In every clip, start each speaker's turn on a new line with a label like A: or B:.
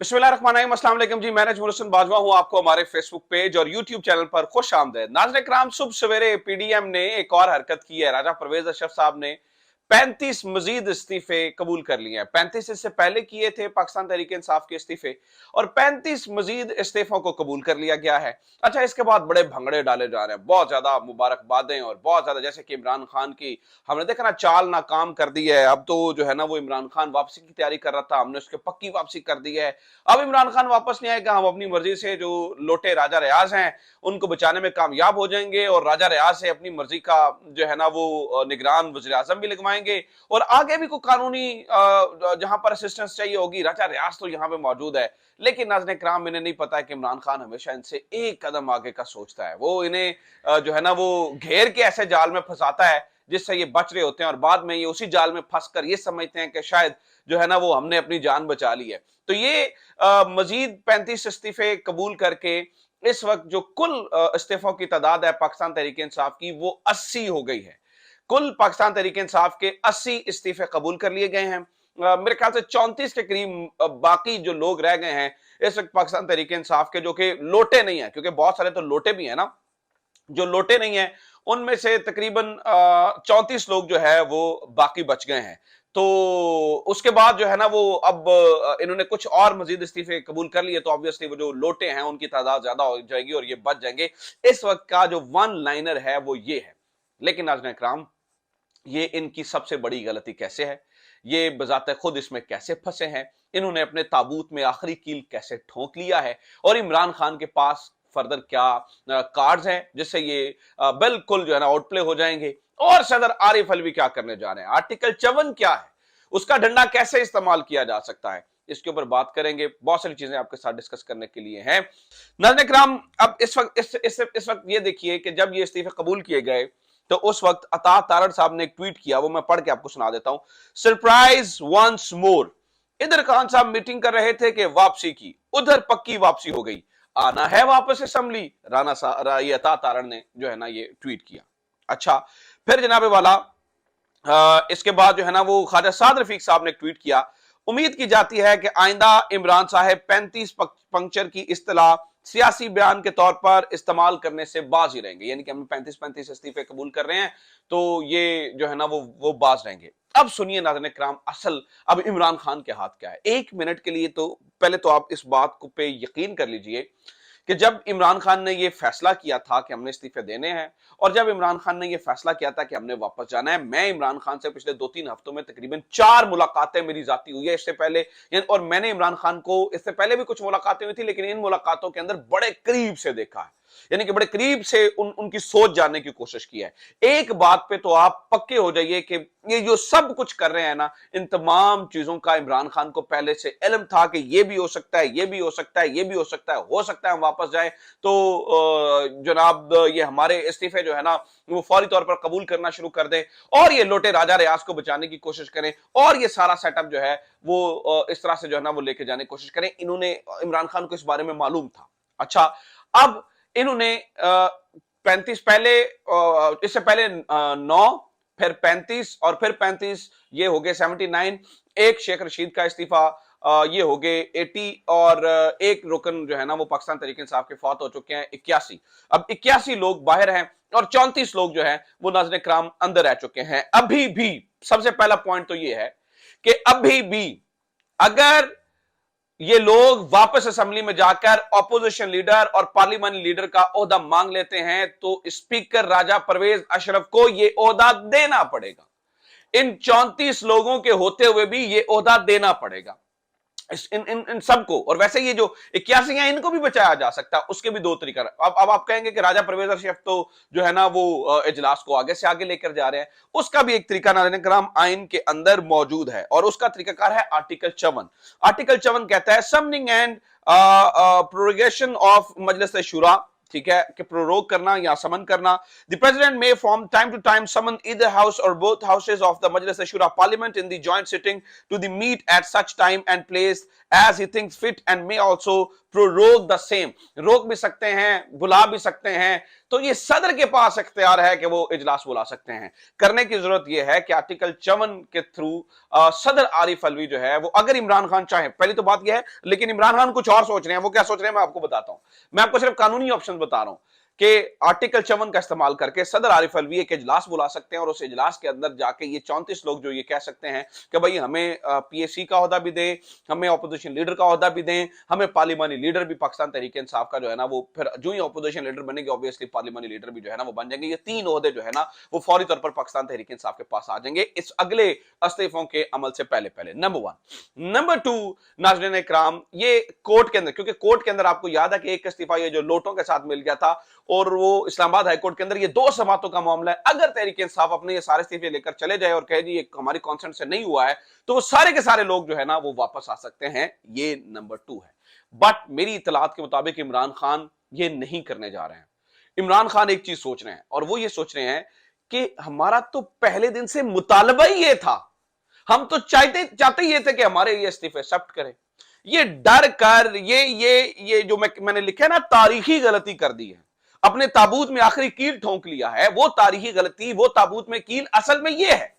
A: बिस्मिल्लाहिर्रहमानिर्रहीम, अस्सलाम वालेकुम जी। मैं नजमुल हसन बाजवा हूं, आपको हमारे फेसबुक पेज और यूट्यूब चैनल पर खुश आमदेद। नाज़रीन किराम, सुबह सवेरे पीडीएम ने एक और हरकत की है। राजा परवेज अशरफ साहब ने 35 मजीद इस्तीफे कबूल कर लिए हैं। 35 इससे पहले किए थे पाकिस्तान तहरीक इंसाफ के इस्तीफे, और 35 मजीद इस्तीफों को कबूल कर लिया गया है। अच्छा, इसके बाद बड़े भंगड़े डाले जा रहे हैं, बहुत ज्यादा मुबारकबादें और बहुत ज्यादा, जैसे कि इमरान खान की हमने देखा ना, चाल नाकाम कर दी है। अब तो जो है ना, वो इमरान खान वापसी की तैयारी कर रहा था, हमने उसके पक्की वापसी कर दी है। अब इमरान खान वापस नहीं आएगा, हम अपनी मर्जी से जो लोटे राजा रियाज हैं उनको बचाने में कामयाब हो जाएंगे, और राजा रियाज से अपनी मर्जी का जो है ना वो निगरान वज़ीर आज़म भी लगवाएंगे, और आगे भी कोई कानूनी जहां पर असिस्टेंस चाहिए होगी, राजा रियाज तो यहाँ पे मौजूद है। लेकिन नाज़रीन किराम, इन्हें नहीं पता है कि इमरान खान हमेशा इनसे एक कदम आगे का सोचता है। वो इन्हें जो है ना वो घेर के ऐसे जाल में फंसाता है जिससे ये बच रहे होते हैं, और बाद में ये उसी जाल में फंसकर ये समझते हैं कि शायद जो है ना वो हमने अपनी जान बचा ली है। तो ये मजीद 35 इस्तीफे कबूल करके इस वक्त जो कुल इस्तीफों की तादाद है पाकिस्तान तहरीक इंसाफ की, वो 80 हो गई है। कुल पाकिस्तान तहरीक इंसाफ के 80 इस्तीफे कबूल कर लिए गए हैं। मेरे ख्याल से 34 के करीब बाकी जो लोग रह गए हैं इस वक्त पाकिस्तान तहरीक इंसाफ के, जो कि लोटे नहीं है, क्योंकि बहुत सारे तो लोटे भी है ना, जो लोटे नहीं है उनमें से तकरीबन 34 लोग जो है वो बाकी बच गए हैं। तो उसके बाद जो है ना वो अब इन्होंने कुछ और मजीद इस्तीफे कबूल कर लिए, तो ऑब्वियसली वो जो लोटे हैं उनकी तादाद ज्यादा हो जाएगी और ये बच जाएंगे। इस वक्त का जो वन लाइनर है वो ये है। लेकिन नाज़रीन इकराम, ये इनकी सबसे बड़ी गलती कैसे है, ये बजाते खुद इसमें कैसे फंसे हैं, इन्होंने अपने ताबूत में आखिरी कील कैसे ठोंक लिया है, और इमरान खान के पास फर्दर क्या कार्ड्स हैं जिससे ये बिल्कुल जो है ना आउटप्ले हो जाएंगे, और सदर आरिफ अलवी क्या करने जा रहे हैं, आर्टिकल 54 क्या है, उसका डंडा कैसे इस्तेमाल किया जा सकता है, इसके ऊपर बात करेंगे। बहुत सारी चीजें आपके साथ डिस्कस करने के लिए हैं। नाज़रीन इकराम, अब इस वक्त ये देखिए कि जब ये इस्तीफे कबूल किए गए तो उस वक्त अता तारड़ साहब ने एक ट्वीट किया, वो मैं पढ़ के आपको सुना देता हूं। सरप्राइज वंस मोर, इधर खान साहब मीटिंग कर रहे थे कि वापसी की, उधर पक्की वापसी हो गई, आना है वापस असेंबली, ये अता तारड़ ने जो है ना ये ट्वीट किया। अच्छा, फिर जनाबे वाला इसके बाद जो है ना वो ख्वाजा साद रफीक साहब ने ट्वीट किया, उम्मीद की जाती है कि आइंदा इमरान साहब 35 पंक्चर की इस्तेलाह सियासी बयान के तौर पर इस्तेमाल करने से बाज ही रहेंगे। यानी कि हम 35 इस्तीफे कबूल कर रहे हैं तो ये जो है ना वो बाज रहेंगे। अब सुनिए नाज़रीन इकराम, असल अब इमरान खान के हाथ क्या है। एक मिनट के लिए तो पहले तो आप इस बात को पे यकीन कर लीजिए कि जब इमरान खान ने यह फैसला किया था कि हमने इस्तीफे देने हैं, और जब इमरान खान ने यह फैसला किया था कि हमने वापस जाना है, मैं इमरान खान से पिछले 2-3 हफ्तों में तकरीबन 4 मुलाकातें मेरी जाती हुई है इससे पहले, और मैंने इमरान खान को इससे पहले भी कुछ मुलाकातें हुई थी, लेकिन इन मुलाकातों के अंदर बड़े करीब से देखा है, यानी कि बड़े करीब से उनकी सोच जानने की कोशिश की है। एक बात पे तो आप पक्के हो जाइए कि ये जो सब कुछ कर रहे हैं ना, इन तमाम चीजों का इमरान खान को पहले से इल्म था कि ये भी हो सकता है, ये भी हो सकता है, ये भी हो सकता है हम वापस जाए तो जनाब ये हमारे इस्तीफे जो है ना वो फौरी तौर पर कबूल करना शुरू कर दें, और ये लोटे राजा रियाज को बचाने की कोशिश करें, और ये सारा सेटअप जो है वो इस तरह से जो है ना वो लेके जाने की कोशिश करें। इन्होंने, इमरान खान को इस बारे में मालूम था। अच्छा, अब इन्होंने 35 पहले, इससे पहले 9, फिर 35 और फिर 35, ये हो गए 79, एक शेख रशीद का इस्तीफा, ये हो गए 80, और एक रुकन जो है ना वो पाकिस्तान तहरीक इंसाफ के फौत हो चुके हैं 81। अब 81 लोग बाहर हैं और 34 लोग जो हैं वो नाज़रीन इकराम अंदर रह चुके हैं। अभी भी सबसे पहला पॉइंट तो ये है कि अभी भी अगर ये लोग वापस असेंबली में जाकर ऑपोजिशन लीडर और पार्लियामेंट लीडर का ओहदा मांग लेते हैं तो स्पीकर राजा परवेज अशरफ को ये ओहदा देना पड़ेगा। इन 34 लोगों के होते हुए भी ये ओहदा देना पड़ेगा इन इन इन सबको। और वैसे ये जो 81 हैं इनको भी बचाया जा सकता है, उसके भी दो तरीका। अब आप कहेंगे कि राजा परवेज अशरफ तो जो है ना वो इजलास को आगे से आगे लेकर जा रहे हैं, उसका भी एक तरीका नाज़रीन किराम आइन के अंदर मौजूद है, और उसका तरीकाकार है आर्टिकल 54। आर्टिकल 54 कहता है summoning and prorogation of Majlis Shura, ठीक है, कि प्रोरोग करना या समन करना। The president may from time to time summon either house और both houses of the Majlis Shura parliament in the joint sitting to the meet at such time and place as he thinks fit, and may also prorogue the same, रोक भी सकते हैं, बुला भी सकते हैं। तो ये सदर के पास इख्तियार है कि वो इजलास बुला सकते हैं। करने की जरूरत यह है कि आर्टिकल 54 के थ्रू सदर आरिफ अलवी जो है वो, अगर इमरान खान चाहे, पहली तो बात यह है, लेकिन इमरान खान कुछ और सोच रहे हैं। वो क्या सोच रहे हैं मैं आपको बताता हूं। मैं आपको सिर्फ कानूनी ऑप्शन बता रहा हूं कि आर्टिकल 54 का इस्तेमाल करके सदर आरिफ अलवी एक इजलास बुला सकते हैं और उस इजलास के अंदर जाके ये 34 लोग जो ये कह सकते हैं कि भाई हमें पीएसी का ओहदा भी दें, हमें ऑपोजिशन लीडर का ओहदा भी दें, हमें पार्लिमानी लीडर भी पाकिस्तान तहरीक इंसाफ का जो है ना वो, फिर जो ही ऑपोजिशन लीडर बनेंगे ऑब्वियसली पार्लिमानी लीडर भी जो है ना वो बन जाएंगे। ये 3 ओहदे जो है ना वो फौरी तौर पर पाकिस्तान तहरीक इंसाफ के पास आ जाएंगे इस अगले इस्तीफों के अमल से पहले पहले। नंबर 1। नंबर 2, नाज़रीन इकराम, ये कोर्ट के अंदर, क्योंकि कोर्ट के अंदर आपको याद है कि एक इस्तीफा ये जो लोटों के साथ मिल गया था और वो इस्लामाबाद हाईकोर्ट के अंदर ये 2 समातों का मामला है। अगर तहरीक इंसाफ अपने ये सारे इस्तीफे लेकर चले जाए और कहे जी ये हमारी कॉन्सेंट से नहीं हुआ है, तो वो सारे के सारे लोग जो है ना वो वापस आ सकते हैं। ये नंबर 2 है। बट मेरी इतलात के मुताबिक इमरान खान ये नहीं करने जा रहे हैं। इमरान खान एक चीज सोच रहे हैं और वो ये सोच रहे हैं कि हमारा तो पहले दिन से मुतालबा ही ये था, हम तो चाहते ही ये थे कि हमारे ये इस्तीफे एक्सेप्ट करें। ये डर कर ये जो मैंने लिखा है ना, तारीखी गलती कर दी है, अपने ताबूत में आखिरी कील ठोंक लिया है। वो तारीखी गलती, वो ताबूत में कील असल में ये है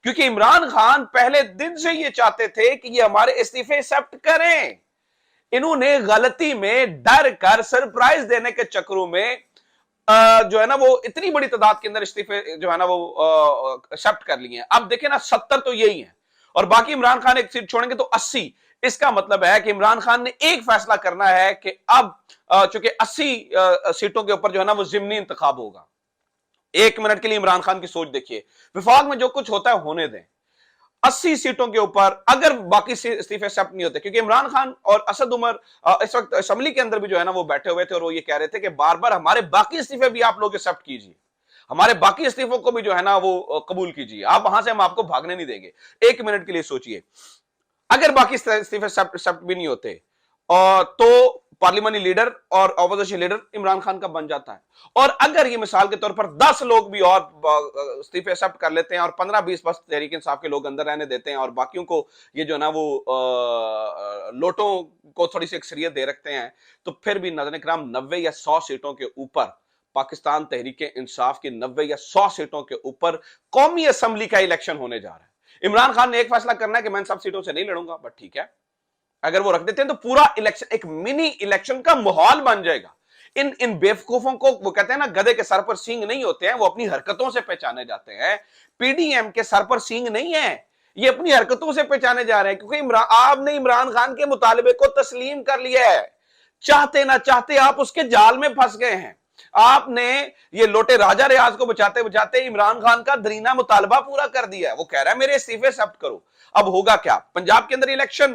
A: क्योंकि इमरान खान पहले दिन से ये चाहते थे कि ये हमारे इस्तीफे एक्सेप्ट करें। इन्होंने गलती में डर कर सरप्राइज देने के चक्रों में जो है ना वो इतनी बड़ी तादाद के अंदर इस्तीफे जो है ना वो एक्सेप्ट कर लिए हैं। अब देखें ना 70 तो यही है और बाकी इमरान खान एक सीट छोड़ेंगे तो 80। इसका मतलब है कि इमरान खान ने एक फैसला करना है कि अब चूंकि 80 सीटों के ऊपर जो है ना वो जिमनी इंतखाब होगा। 1 मिनट के लिए इमरान खान की सोच देखिए, विफाक में जो कुछ होता है होने दें। 80 सीटों के ऊपर अगर बाकी इस्तीफे एक्सेप्ट नहीं होते, क्योंकि इमरान खान और असद उमर इस वक्त असेंबली के अंदर भी जो है ना वो बैठे हुए थे और वो ये कह रहे थे कि बार बार हमारे बाकी इस्तीफे भी आप लोग एक्सेप्ट कीजिए, हमारे बाकी इस्तीफों को भी जो है ना वो कबूल कीजिए, आप वहां से हम आपको भागने नहीं देंगे। 1 मिनट के लिए सोचिए, अगर बाकी इस्तीफे एक्सेप्ट भी नहीं होते और तो पार्लिमानी लीडर और ऑपोजिशन लीडर इमरान खान का बन जाता है। और अगर ये मिसाल के तौर पर 10 लोग भी और इस्तीफे एक्सेप्ट कर लेते हैं और 15-20 बस तहरीक इंसाफ के लोग अंदर रहने देते हैं और बाकियों को ये जो है ना वो लोटों को थोड़ी सी अक्सरियत दे रखते हैं, तो फिर भी नाज़रीन इकराम 90 या 100 सीटों के ऊपर पाकिस्तान तहरीक इंसाफ की 90 या 100 सीटों के ऊपर कौमी असेंबली का इलेक्शन होने जा रहा है। इमरान खान ने एक फैसला करना है कि मैं इन सब सीटों से नहीं लड़ूंगा, बट ठीक है, अगर वो रख देते हैं तो पूरा इलेक्शन एक मिनी इलेक्शन का माहौल बन जाएगा। इन बेवकूफों को, वो कहते हैं ना गधे के सर पर सींग नहीं होते हैं, वो अपनी हरकतों से पहचाने जाते हैं। पीडीएम के सर पर सींग नहीं है, ये अपनी हरकतों से पहचाने जा रहे हैं क्योंकि आपने इमरान खान के मुतालबे को तस्लीम कर लिया है। चाहते ना चाहते आप उसके जाल में फंस गए हैं। आपने ये लोटे राजा रियाज को बचाते बचाते इमरान खान का दरीना मुतालबा पूरा कर दिया है। वो कह रहा है मेरे इस्तीफे एक्सेप्ट करो। अब होगा क्या, पंजाब के अंदर इलेक्शन,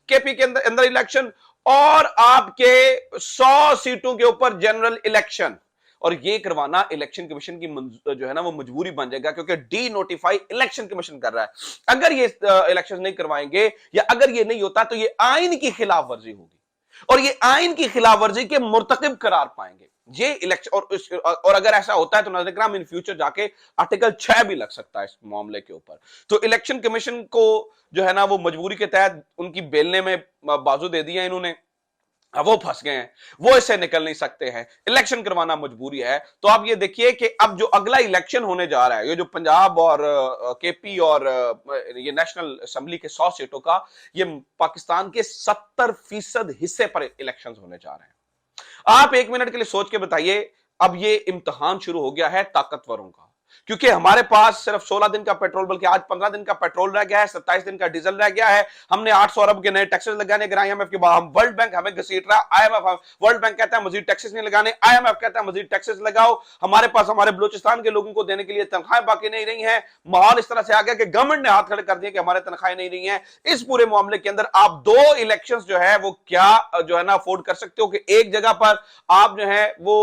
A: केपी के अंदर इलेक्शन और आपके 100 सीटों के ऊपर जनरल इलेक्शन, और ये करवाना इलेक्शन कमीशन की जो है ना वो मजबूरी बन जाएगा क्योंकि डी नोटिफाई इलेक्शन कमीशन कर रहा है। अगर ये इलेक्शन नहीं करवाएंगे या अगर ये नहीं होता तो ये आइन की खिलाफ वर्जी होगी और ये आइन की खिलाफ वर्जी के मुर्तकिब करार पाएंगे ये इलेक्शन। और अगर ऐसा होता है तो नाज़रीन इकराम इन फ्यूचर जाके आर्टिकल 6 भी लग सकता है इस मामले के ऊपर। तो इलेक्शन कमीशन को जो है ना वो मजबूरी के तहत उनकी बेलने में बाजू दे दिया इन्होंने, अब वो फंस गए हैं, वो इससे निकल नहीं सकते हैं, इलेक्शन करवाना मजबूरी है। तो आप ये देखिए कि अब जो अगला इलेक्शन होने जा रहा है, ये जो पंजाब और केपी और ये नेशनल असेंबली के 100 सीटों का, ये पाकिस्तान के 70% हिस्से पर इलेक्शंस होने जा रहे हैं। आप 1 मिनट के लिए सोच के बताइए, अब ये इम्तिहान शुरू हो गया है ताकतवरों का, क्योंकि हमारे पास सिर्फ 16 दिन का पेट्रोल, बल्कि आज 15 दिन का पेट्रोल रह गया है, 27 दिन का डीजल रह गया है। हमने 800 अरब के नए टैक्सेस लगाने के आईएमएफ के बाद वर्ल्ड बैंक हमें घसीट रहा है। आईएमएफ, वर्ल्ड बैंक कहता है मजीद टैक्सेस नहीं लगाने, आईएमएफ कहता है मजीद टैक्सेस लगाओ। हमारे पास हमारे बलूचिस्तान के लोगों को देने के लिए तनख्वाहें बाकी नहीं रही हैं। माहौल इस तरह से आ गया कि गवर्नमेंट ने हाथ खड़े कर दिए कि हमारे तनख्वाहें नहीं रही हैं। इस पूरे मामले के अंदर आप 2 इलेक्शन जो है वो क्या जो है ना अफोर्ड कर सकते हो कि एक जगह पर आप जो है वो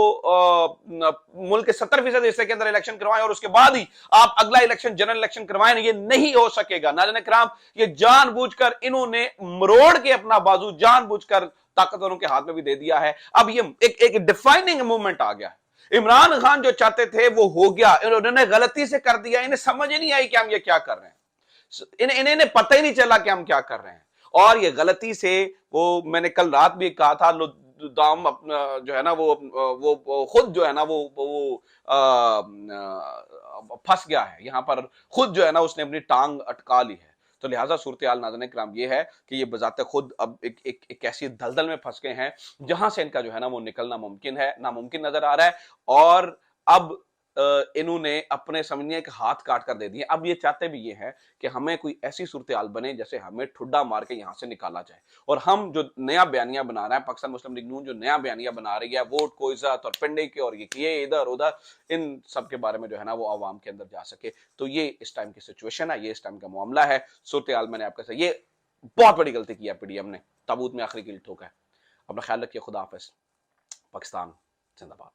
A: मुल्क के 70% हिस्से के अंदर इलेक्शन करवाएं और उसके बाद ही आप अगला इलेक्शन जनरल इलेक्शन करवाएं। ये नहीं हो सकेगा नाज़रीन इकराम। ये जानबूझकर इन्होंने मरोड़ के अपना बाजू जानबूझकर ताकतवरों के हाथ में भी दे दिया है। अब ये एक डिफाइनिंग मूवमेंट आ गया। इमरान खान जो चाहते थे वो हो गया, इन्होंने गलती से कर दिया। इन्हें समझ ही नहीं आई कि हम ये क्या कर रहे हैं, इन्हें पता ही नहीं चला कि हम क्या कर रहे हैं। और ये गलती से, वो मैंने कल रात भी कहा था, दाम अपना जो है ना वो खुद जो है ना वो फंस गया है यहाँ पर, खुद जो है ना उसने अपनी टांग अटका ली है। तो लिहाजा सूरत हाल नाज़रीन किराम ये है कि ये बजाते खुद अब एक ऐसी दलदल में फंस गए हैं जहां से इनका जो है ना वो निकलना नामुमकिन नजर आ रहा है। और अब इन्होंने अपने समझने के हाथ काट कर दे दिए। अब ये चाहते भी ये हैं कि हमें कोई ऐसी सूरत हाल बने जैसे हमें ठुड्डा मार के यहां से निकाला जाए। और हम जो नया बयानिया बना रहे हैं, पाकिस्तान मुस्लिम लीग नून जो नया बयानिया बना रही है, वोट को इज्जत और पिंडे के और ये इधर उधर, इन सब के बारे में जो है ना वो आवाम के अंदर जा सके। तो ये इस टाइम की सिचुएशन है, ये इस टाइम का मामला है। सूरत हाल मैंने आपके साथ, ये बहुत बड़ी गलती की है पीडीएम ने, ताबूत में आखिरी कील ठोका है। अपना ख्याल रखिए, खुदा हाफिज। पाकिस्तान जिंदाबाद।